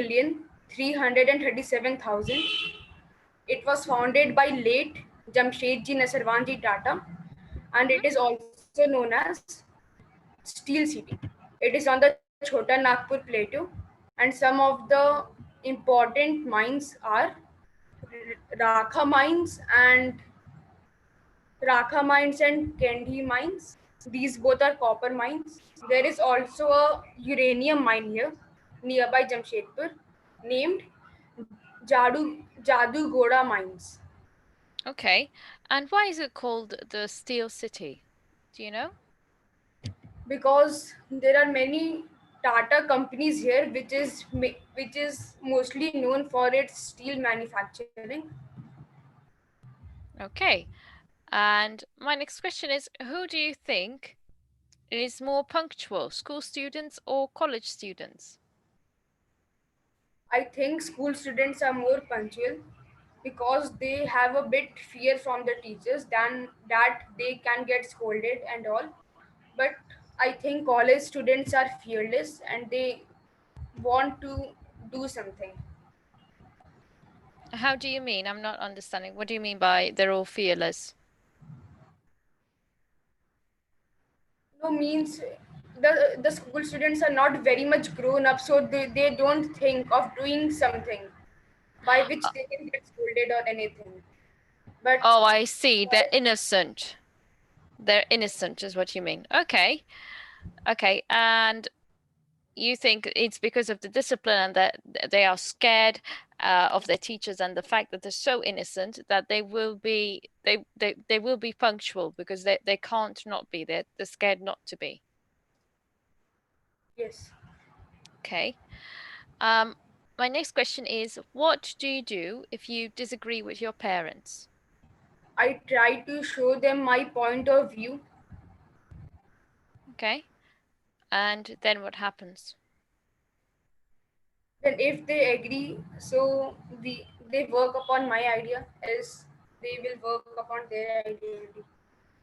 1,337,000. It was founded by late Jamshedji Nasarwanji Tata, and it is also known as Steel City. It is on the Chota Nagpur Plateau, and some of the important mines are Rakha mines and Kendi mines. These both are copper mines. There is also a uranium mine here nearby Jamshedpur named Jadu Goda mines. Okay. And why is it called the Steel City? Do you know? Because there are many Tata companies here, which is mostly known for its steel manufacturing. Okay. And my next question is, who do you think is more punctual, school students or college students? I think school students are more punctual because they have a bit fear from the teachers than that they can get scolded and all. But I think college students are fearless and they want to do something. How do you mean? I'm not understanding. What do you mean by they're all fearless? No, means the school students are not very much grown up, so they don't think of doing something by which they can get scolded or anything. But Oh, I see. They're innocent. They're innocent is what you mean. Okay. Okay. And you think it's because of the discipline and that they are scared of their teachers and the fact that they're so innocent that they will be they will be punctual because they can't not be. They're scared not to be. yes, Okay. My next question is, what do you do if you disagree with your parents? I try to show them my point of view. Okay. And then what happens? Then if they agree, so they work upon my idea, else they will work upon their idea only.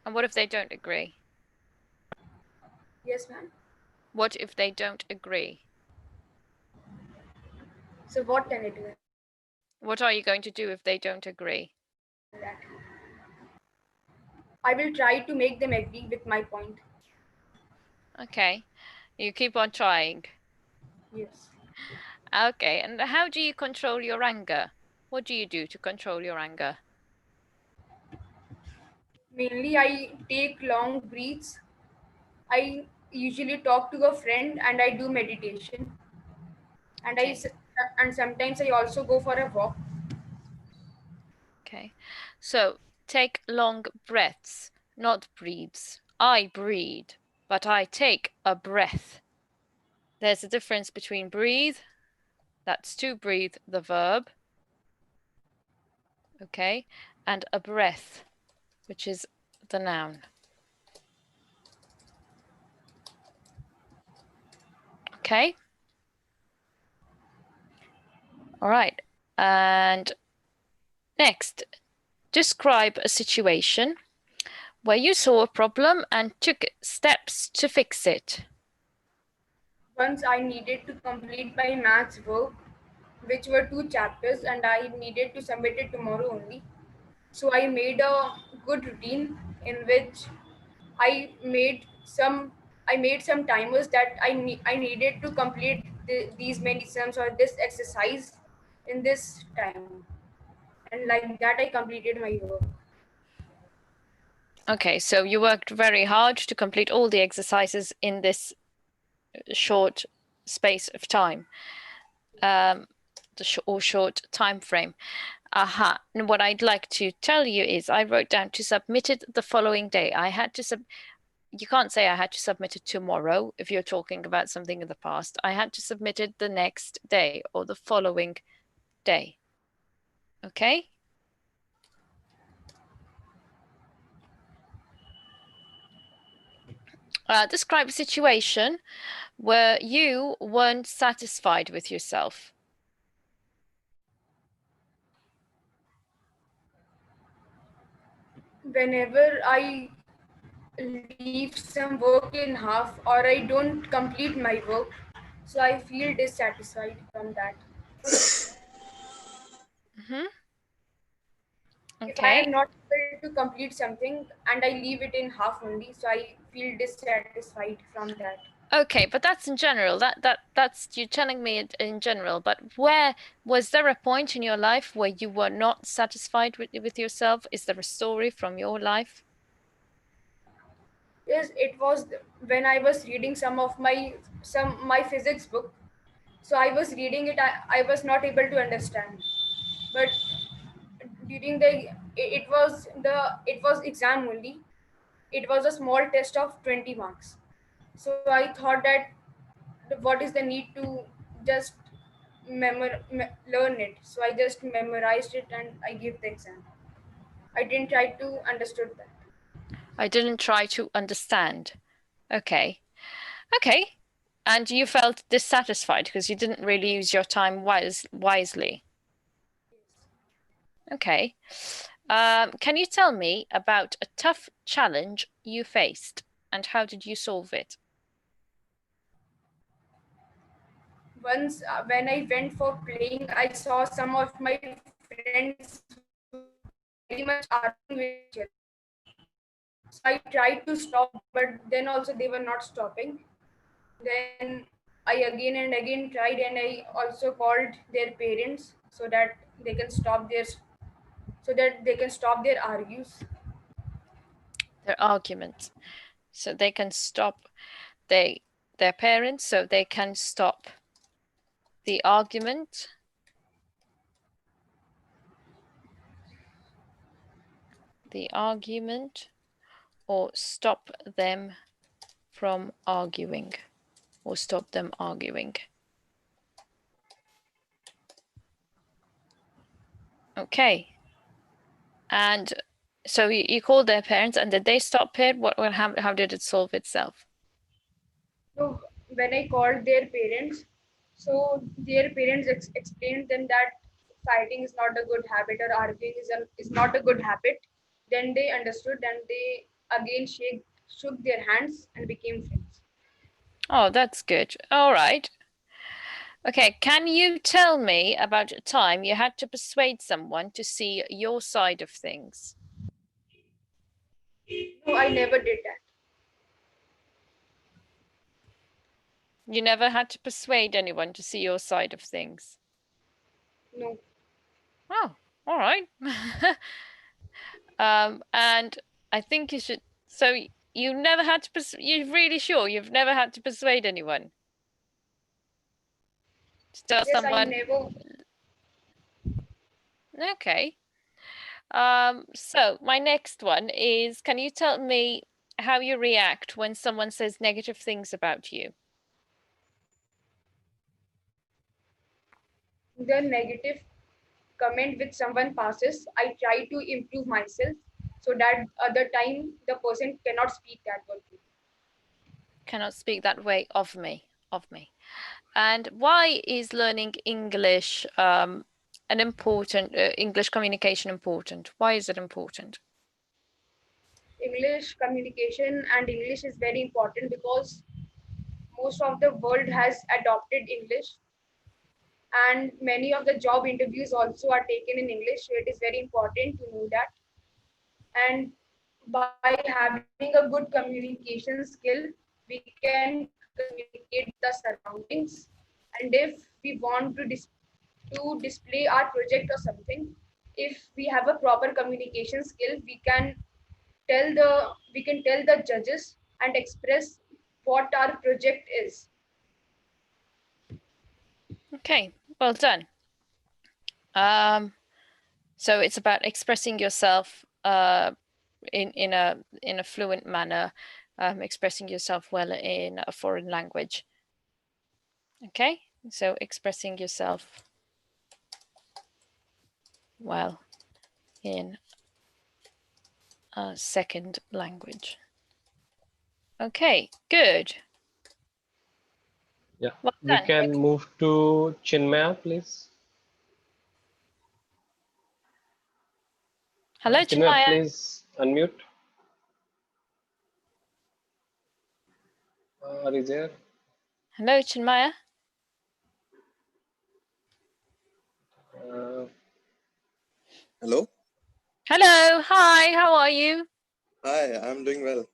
And what if they don't agree? Yes, ma'am. What if they don't agree? So what can I do in that? What are you going to do if they don't agree? I will try to make them agree with my point. Okay. You keep on trying. Yes. Okay. And how do you control your anger? What do you do to control your anger? Mainly, I take long breaths. I usually talk to a friend and I do meditation. And Okay. and sometimes I also go for a walk. Okay. So take long breaths, not breathes. I breathe, but I take a breath. There's a difference between breathe, that's to breathe, the verb, okay, and a breath, which is the noun. Okay. All right. And next, describe a situation where you saw a problem and took steps to fix it. Once I needed to complete my maths work, which were two chapters, and I needed to submit it tomorrow only. So I made a good routine in which I made some I made some timers that I needed to complete these many sums or this exercise in this time, and like that I completed my work. Okay, so you worked very hard to complete all the exercises in this short space of time, or short time frame. Aha. And what I'd like to tell you is I wrote down to submit it the following day. I had to you can't say I had to submit it tomorrow if you're talking about something in the past. I had to submit it the next day or the following day. Okay? Describe a situation where you weren't satisfied with yourself. Whenever I leave some work in half or I don't complete my work, so I feel dissatisfied from that. Mm-hmm. If I Okay. am not able to complete something and I leave it in half only, so I feel dissatisfied from that. Okay, but that's in general. That's you're telling me in general. But where was there a point in your life where you were not satisfied with yourself? Is there a story from your life? Yes, it was when I was reading some my physics book. So I was reading it. I was not able to understand, but during it was exam only. It was a small test of 20 marks. So I thought that what is the need to just learn it. So I just memorized it and I gave the exam. I didn't try to understood that. I didn't try to understand. Okay. Okay. And you felt dissatisfied because you didn't really use your time wisely. Okay. Can you tell me about a tough challenge you faced and how did you solve it? Once when I went for playing, I saw some of my friends very much arguing with each other. So I tried to stop, but then also they were not stopping. Then I again and again tried, and I also called their parents they can stop their so that they can stop their argues. Their argument. So they can stop their parents so they can stop the argument. The argument or stop them from arguing or stop them arguing. Okay. And so you called their parents and did they stop it? How did it solve itself? So when I called their parents, so their parents explained them that fighting is not a good habit or arguing is not a good habit. Then they understood and they again shook their hands and became friends. Oh, that's good. All right. Okay, can you tell me about a time you had to persuade someone to see your side of things? No, I never did that. You never had to persuade anyone to see your side of things. No. Oh, all right. And I think you should. So you never had to. You're really sure you've never had to persuade anyone to tell Yes, I someone. never. Okay. So my next one is, can you tell me how you react when someone says negative things about you? The negative comment which someone passes, I try to improve myself so that other time the person cannot speak that word to me. Cannot speak that way of me. And why is learning English an important English communication important? Why is it important? English communication and English is very important because most of the world has adopted English and many of the job interviews also are taken in English. So it is very important to know that. And by having a good communication skill, we can communicate the surroundings. And if we want to display our project or something, if we have a proper communication skill, we can tell the judges and express what our project is. Okay, well done. Um, so it's about expressing yourself in a fluent manner, expressing yourself well in a foreign language. Okay, so expressing yourself well in a second language. Okay, good. Yeah, Well we done. can move to Chinmaya, please. Hello, Chinmaya, Chinmaya. please unmute. Are you there? Hello, Chinmaya. Uh, Hello. Hello, hi, how are you? Hi, I'm doing well.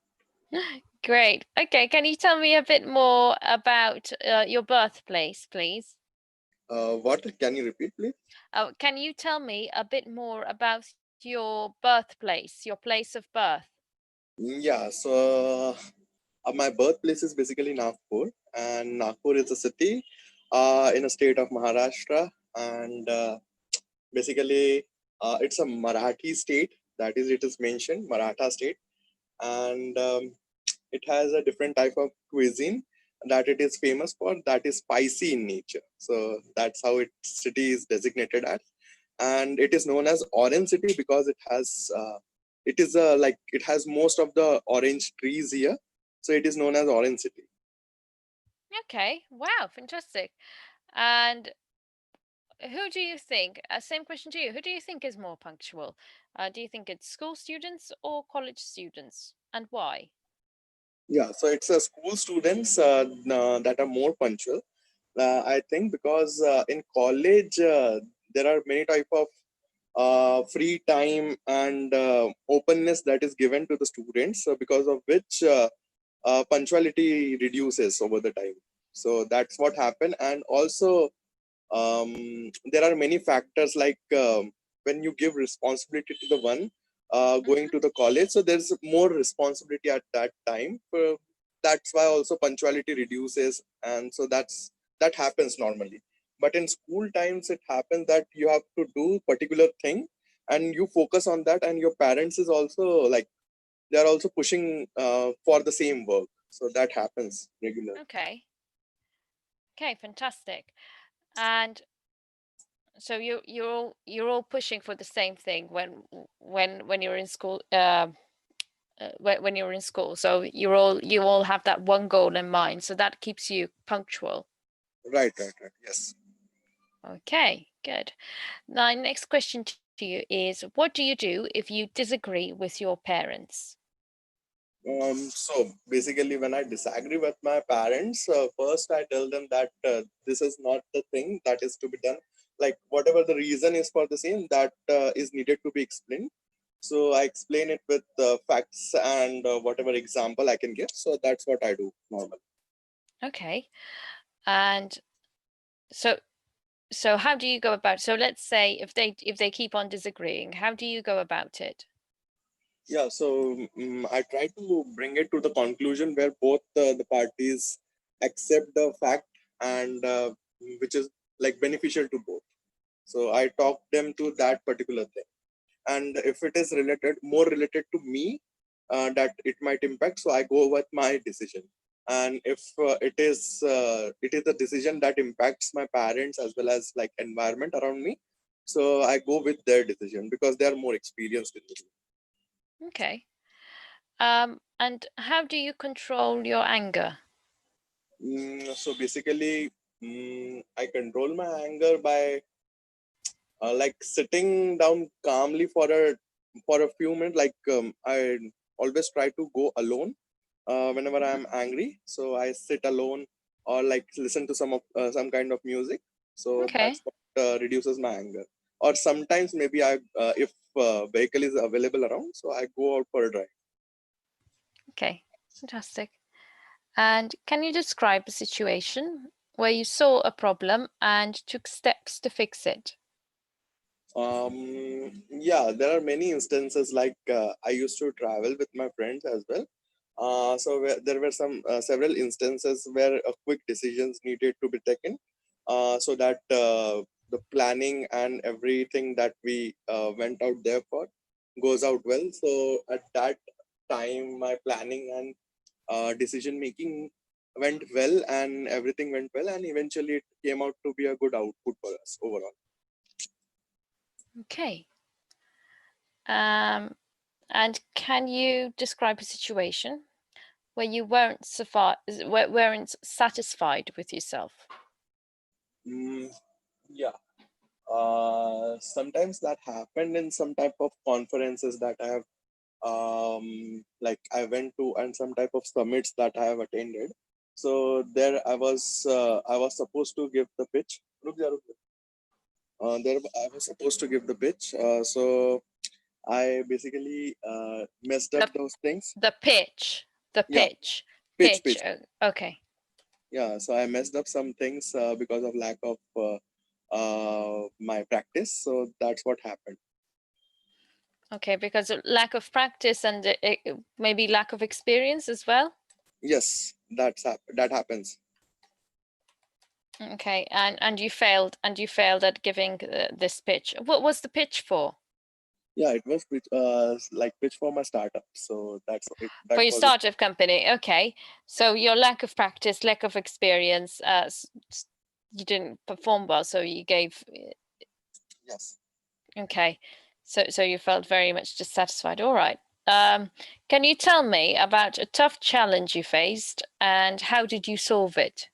Great. Okay, can you tell me a bit more about your birthplace, please? What can you repeat, please? Can you tell me a bit more about your birthplace, your place of birth? Yeah, so my birthplace is basically Nagpur, and Nagpur is a city in a state of Maharashtra, and basically it's a Marathi state. That is, it is mentioned Maratha state, and it has a different type of cuisine that it is famous for. That is spicy in nature. So that's how its city is designated as, and it is known as Orange City because it is like it has most of the orange trees here, so it is known as Orange City. Okay, wow, fantastic. And who do you think, same question to you, who do you think is more punctual? Do you think it's school students or college students, and why? Yeah, so it's school students that are more punctual. I think because in college there are many type of free time and openness that is given to the students, so because of which punctuality reduces over the time. So that's what happened. And also there are many factors like when you give responsibility to the one going Mhm. to the college, so there's more responsibility at that time. That's why also punctuality reduces, and so that happens normally. But in school times it happens that you have to do particular thing and you focus on that, and your parents is also like they are also pushing for the same work, so that happens regularly. Okay, okay, fantastic. And so you're all pushing for the same thing when you're in school, when you're in school. So you all have that one goal in mind, so that keeps you punctual. Right, yes. Okay, good. Now, next question to you is, what do you do if you disagree with your parents? So basically, when I disagree with my parents, first I tell them that this is not the thing that is to be done. Like whatever the reason is for the same, that is needed to be explained. So I explain it with facts and whatever example I can give. So that's what I do normally. Okay, and so how do you go about? So let's say if they keep on disagreeing, how do you go about it? Yeah, so I try to bring it to the conclusion where both the parties accept the fact and which is like beneficial to both. So I talk them to that particular thing, and if it is related more related to me, that it might impact, so I go with my decision. And if it is a decision that impacts my parents as well as like environment around me, so I go with their decision because they are more experienced in it. Okay. And how do you control your anger? So basically, I control my anger by like sitting down calmly for a few minutes. Like I always try to go alone whenever Mhm. I'm angry. So I sit alone or like listen to some kind of music. So Okay. that's what reduces my anger. Or sometimes maybe I if vehicle is available around, so I go out for a drive. Okay. Fantastic. And can you describe a situation where you saw a problem and took steps to fix it? Yeah, there are many instances like I used to travel with my friends as well. So there were some several instances where quick decisions needed to be taken, so that the planning and everything that we went out there for goes out well. So at that time, my planning and decision making went well, and everything went well, and eventually it came out to be a good output for us overall. Okay. Um, and can you describe a situation where you weren't satisfied with yourself? Mm, yeah. Sometimes that happened in some type of conferences that I have like I went to, and some type of summits that I have attended. So there I was supposed to give the pitch. रुक जा. There I was supposed to give the pitch. So I basically messed up those things. The pitch. The Yeah, pitch. pitch. Okay. Yeah, so I messed up some things because of lack of my practice. So that's what happened. Okay, because of lack of practice and maybe lack of experience as well. Yes, that happens. Okay, and you failed at giving this pitch. What was the pitch for? Yeah, it was like pitch for my startup. So that's it. That For your was it. startup company. Okay, so your lack of practice, lack of experience, you didn't perform well, so you gave. Yes. Okay, so you felt very much dissatisfied. All right. Can you tell me about a tough challenge you faced and how did you solve it?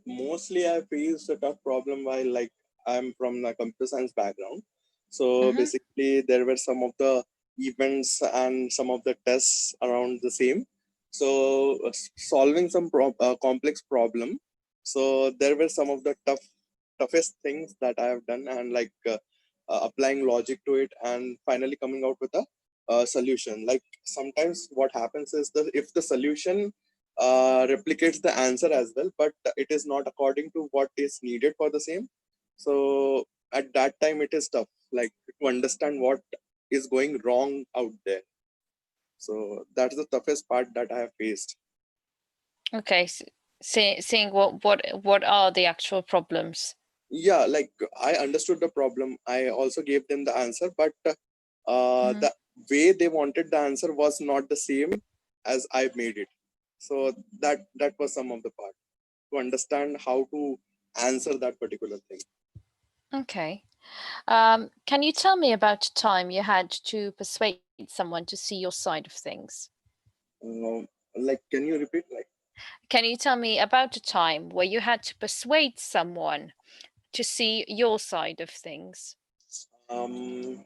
Mostly I faced a tough problem while like I'm from a computer science background. So basically there were some of the events and some of the tests around the same. So solving some complex problem. So there were some of the toughest things that I have done, and like applying logic to it and finally coming out with a solution. Like sometimes what happens is that if the solution replicates the answer as well, but it is not according to what is needed for the same. So at that time, it is tough, like to understand what is going wrong out there. So that's the toughest part that I have faced. Okay, seeing what are the actual problems? Yeah, like I understood the problem. I also gave them the answer, but the way they wanted the answer was not the same as I made it. So that was some of the part to understand how to answer that particular thing. Okay. Can you tell me about a time you had to persuade someone to see your side of things? Like, can you repeat? Like, can you tell me about a time where you had to persuade someone to see your side of things? um,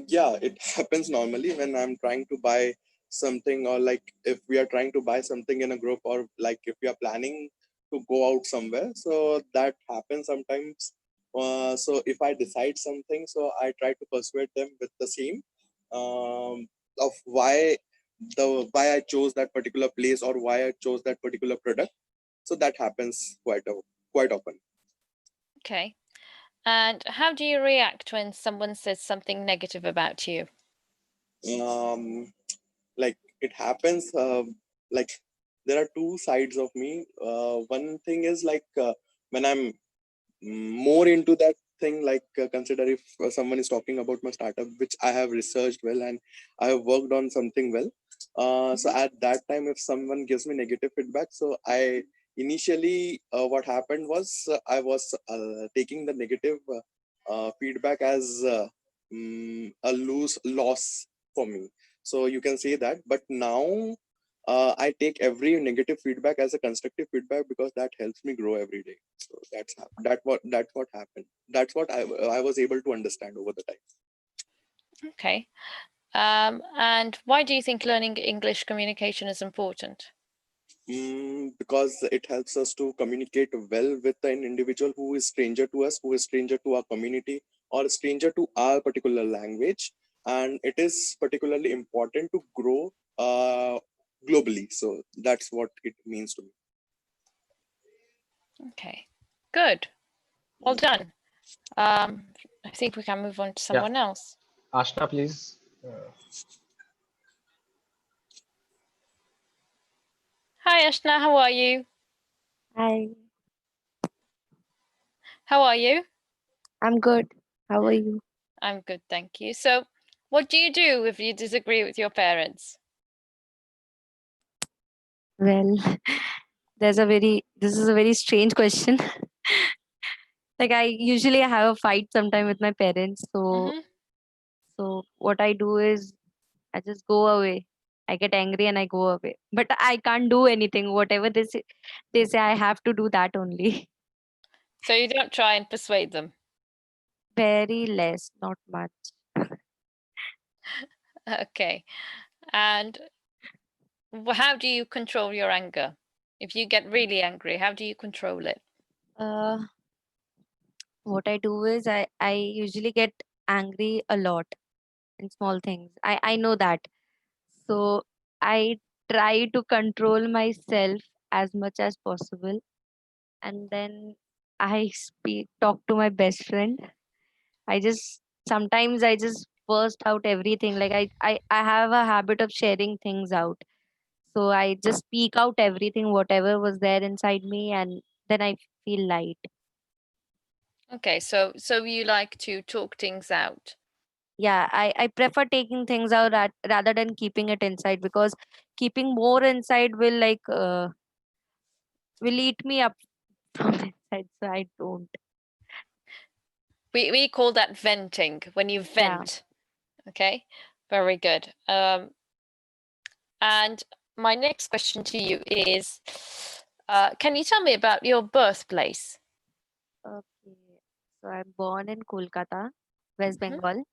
yeah, it happens normally when I'm trying to buy something, or like if we are trying to buy something in a group, or like if we are planning to go out somewhere. So that happens sometimes. So if I decide something, so I try to persuade them with the same of why I chose that particular place or why I chose that particular product. So that happens quite often. Okay. And how do you react when someone says something negative about you? Like it happens. Like there are two sides of me. One thing is like when I'm more into that thing, like consider if someone is talking about my startup, which I have researched well and I have worked on something well. So at that time, if someone gives me negative feedback, so I initially what happened was I was taking the negative feedback as a loss for me. So you can say that. But now I take every negative feedback as a constructive feedback because that helps me grow every day. So that's what happened. That's what I was able to understand over the time. Okay. And why do you think learning English communication is important? Because it helps us to communicate well with an individual who is stranger to us, who is stranger to our community, or stranger to our particular language, and it is particularly important to grow globally. So that's what it means to me. Okay, good. Well done. I think we can move on to someone else. Ashna, please. Hi, Ashna. How are you? Hi, How are you? I'm good. How are you? I'm good, thank you. So, what do you do if you disagree with your parents? Well, this is a very strange question. Like I usually have a fight sometime with my parents. So what I do is I just go away. I get angry and I go away. But I can't do anything. Whatever they say I have to do that only. So you don't try and persuade them? Very less, not much. Okay. And how do you control your anger? If you get really angry, how do you control it? Uh, what I do is I usually get angry a lot in small things. I know that. So I try to control myself as much as possible, and then I talk to my best friend. I just sometimes I just burst out everything. Like I have a habit of sharing things out. So I just speak out everything, whatever was there inside me, and then I feel light. Okay, so you like to talk things out. Yeah, I prefer taking things out rather than keeping it inside, because keeping more inside will eat me up from inside. So I don't. We call that venting, when you Yeah. vent. Okay, very good. And my next question to you is, can you tell me about your birthplace? Okay. So I'm born in Kolkata, West Mhm. Bengal.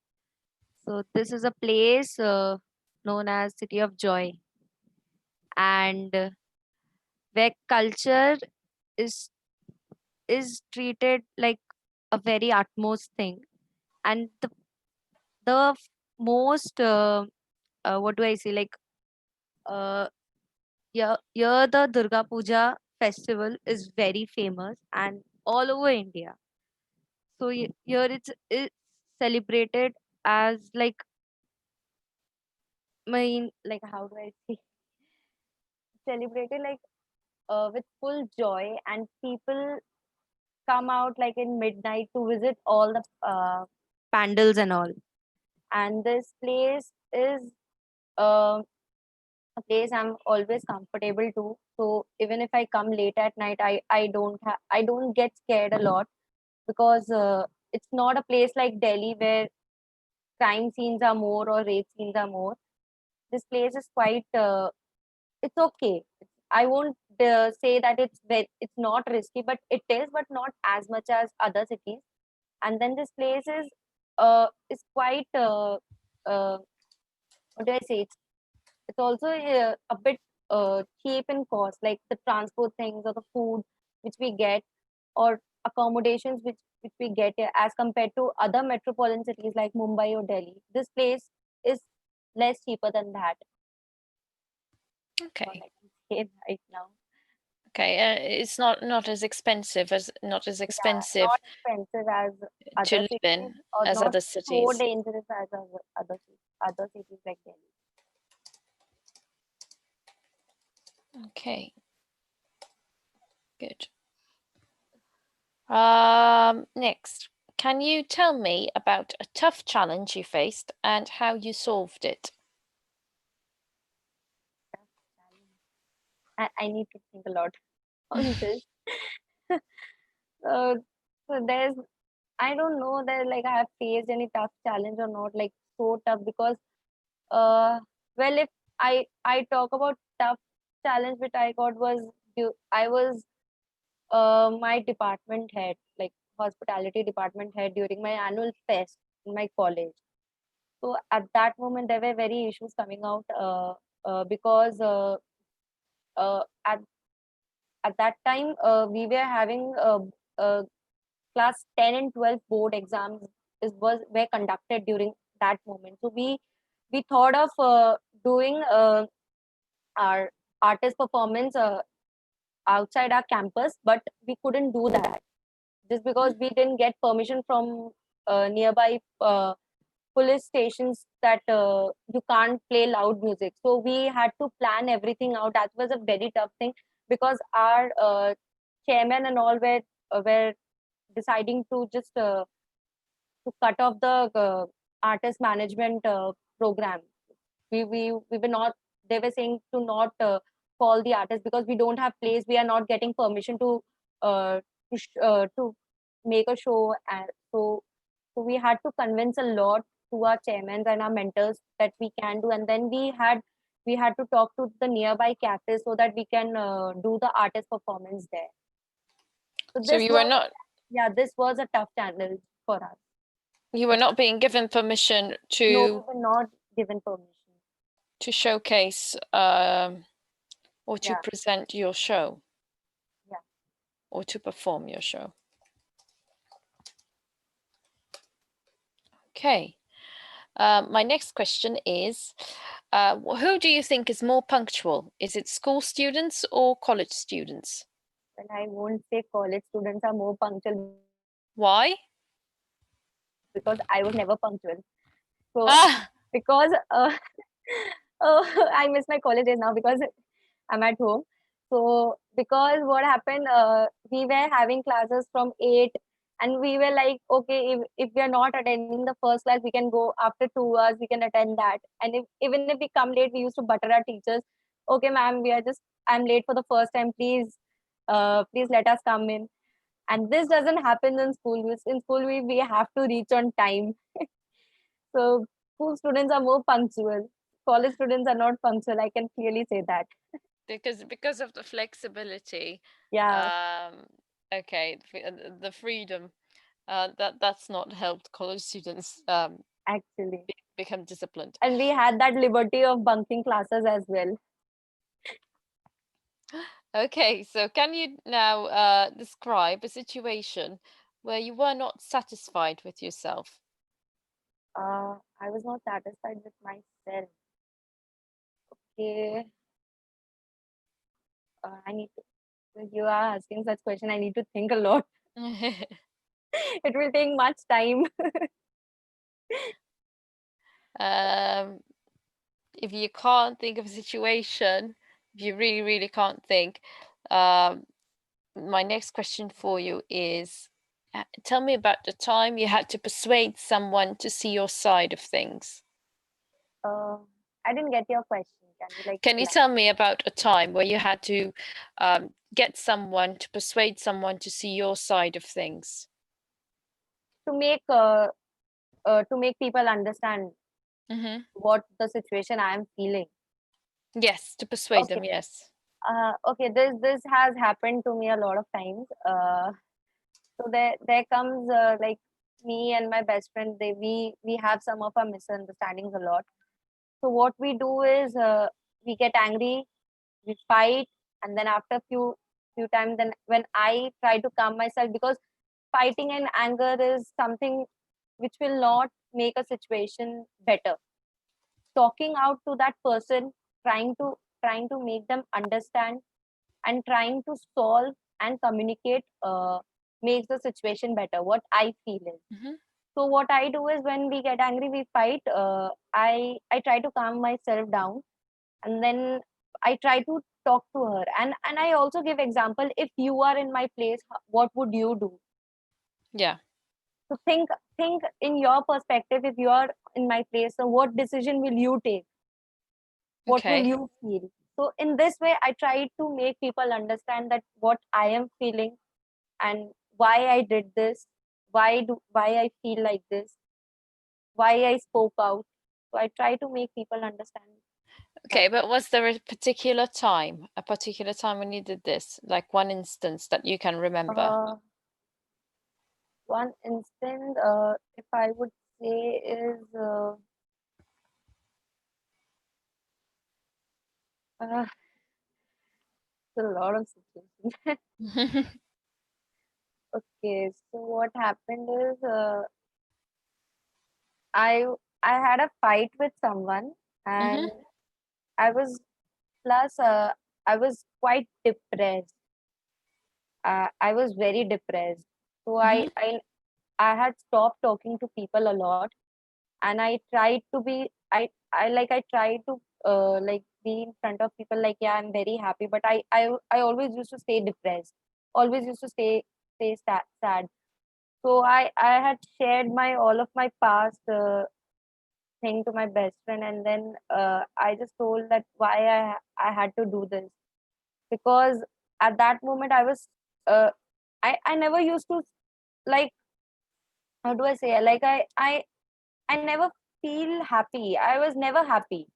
So this is a place known as City of Joy, and where culture is is treated like a very utmost thing. And most what do I say, like uh here the Durga Puja festival is very famous and all over India. So here it's celebrated as like, like, how do I say, celebrated like with full joy, and people come out like in midnight to visit all the pandals and all. And this place is uh, a place I'm always comfortable to. So even if I come late at night, I don't get scared a lot, because it's not a place like Delhi where crime scenes are more or rape scenes are more. This place is quite it's okay. I won't say that it's not risky, but it is, but not as much as other cities. And then this place is quite what do I say? It's also a bit cheap in cost, like the transport things or the food which we get, or accommodations which we get here, as compared to other metropolitan cities like Mumbai or Delhi. This place is less cheaper than that. What Okay. I can say right now. Okay, it's not as expensive as not as Yeah, expensive not expensive as to other live cities, in or as not other so cities. dangerous as other cities like Delhi. Okay, good. Next, can you tell me about a tough challenge you faced and how you solved it? I need to think a lot on this. uh, so I don't know that like I have faced any tough challenge or not, like so tough, because well, if I talk about tough challenge which I got was I was my department head, like hospitality department head, during my annual fest in my college. So at that moment there were very issues coming out because uh, at at that time we were having class 10 and 12 board exams were conducted during that moment. So we thought of doing our artist performance outside our campus, but we couldn't do that just because we didn't get permission from nearby police stations that you can't play loud music. So we had to plan everything out. That was a very tough thing, because our chairman and all were deciding to just to cut off the artist management program. We were not. They were saying to not call the artist because we don't have place. We are not getting permission to make a show, and so we had to convince a lot to our chairmans and our mentors that we can do, and then we had to talk to the nearby cafes so that we can do the artist performance there. So So you were not this was a tough challenge for us. being given permission No, to we were not given permission. showcase or to Yeah, present your show yeah. or to perform your show. Okay. My next question is, who do you think is more punctual? Is it school students or college students? Well, I won't say college students are more punctual Why? because I was never punctual. So Ah, because oh, I miss my college days now because I'm at home. So because what happened, we were having classes from 8 and we were like, okay, if we are not attending the first class, we can go after 2 hours, we can attend that. And if even if we come late, we used to butter our teachers. Okay, ma'am, I'm late for the first time. Please let us come in. And this doesn't happen in school. In school, we have to reach on time. So school students are more punctual. College students are not punctual. I can clearly say that. because of the flexibility. Yeah, Okay, the freedom. That's not helped college students actually. become disciplined. And we had that liberty of bunking classes as well. Okay, so can you now describe a situation where you were not satisfied with yourself? I was not satisfied with myself. Okay, I need to. You are asking such question. I need to think a lot. It will take much time. Um, if you can't think of a situation, if you really, really can't think, um, my next question for you is, tell me about the time you had to persuade someone to see your side of things. Uh, I didn't get your question. Can you like Can you elaborate? tell me about a time where you had to get someone to persuade someone to see your side of things? To make people understand Mm-hmm. what the situation I am feeling? Yes, to persuade Okay. them, yes. Okay, this has happened to me a lot of times. So there comes like me and my best friend. We have some of our misunderstandings a lot. So what we do is we get angry, we fight, and then after few times, then when I try to calm myself, because fighting and anger is something which will not make a situation better. Talking out to that person, trying to make them understand and trying to solve and communicate makes the situation better, what I feel is. Mm-hmm. So what I do is when we get angry, we fight, I try to calm myself down, and then I try to talk to her, and I also give example, if you are in my place, what would you do? Yeah. So think in your perspective, if you are in my place, so what decision will you take? What will Okay. you feel? So in this way, I try to make people understand that what I am feeling and why I did this, why I feel like this, why I spoke out. So I try to make people understand Okay, that. but was there a particular time when you did this, like one instance that you can remember? One instant, if I would say, is uh, a lot of situations. Okay, so what happened is I I had a fight with someone, Mm-hmm. and I was plus I was quite depressed. I was very depressed. So Mm-hmm. I had stopped talking to people a lot, and I tried to be I tried to like be in front of people like, yeah, I'm very happy, but I always used to stay depressed, always used to stay sad. So I had shared my all of my past thing to my best friend, and then I just told that why I had to do this, because at that moment I was uh, I never used to, like, how do I say, like I never feel happy. I was never happy.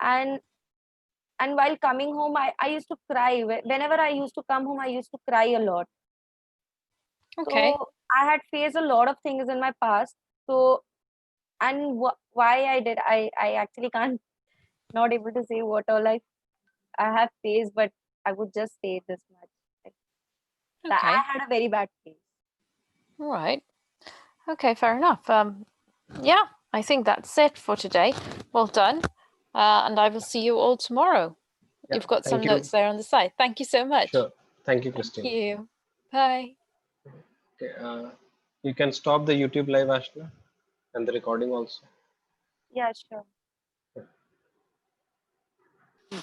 And and while coming home, I used to cry. Whenever I used to come home, I used to cry a lot. Okay. So I had faced a lot of things in my past. So, and why I did, I actually can't, not able to say what all I have faced, but I would just say this much, like, that Okay. I had a very bad phase. All right. Okay, fair enough. Yeah, I think that's it for today. Well done. And I will see you all tomorrow. Yeah, You've got some thank you. notes there on the side. Thank you so much. Sure. Thank you, Thank Christine. you. Bye. Okay, you can stop the YouTube live, Ashna, and the recording also. Yeah, sure.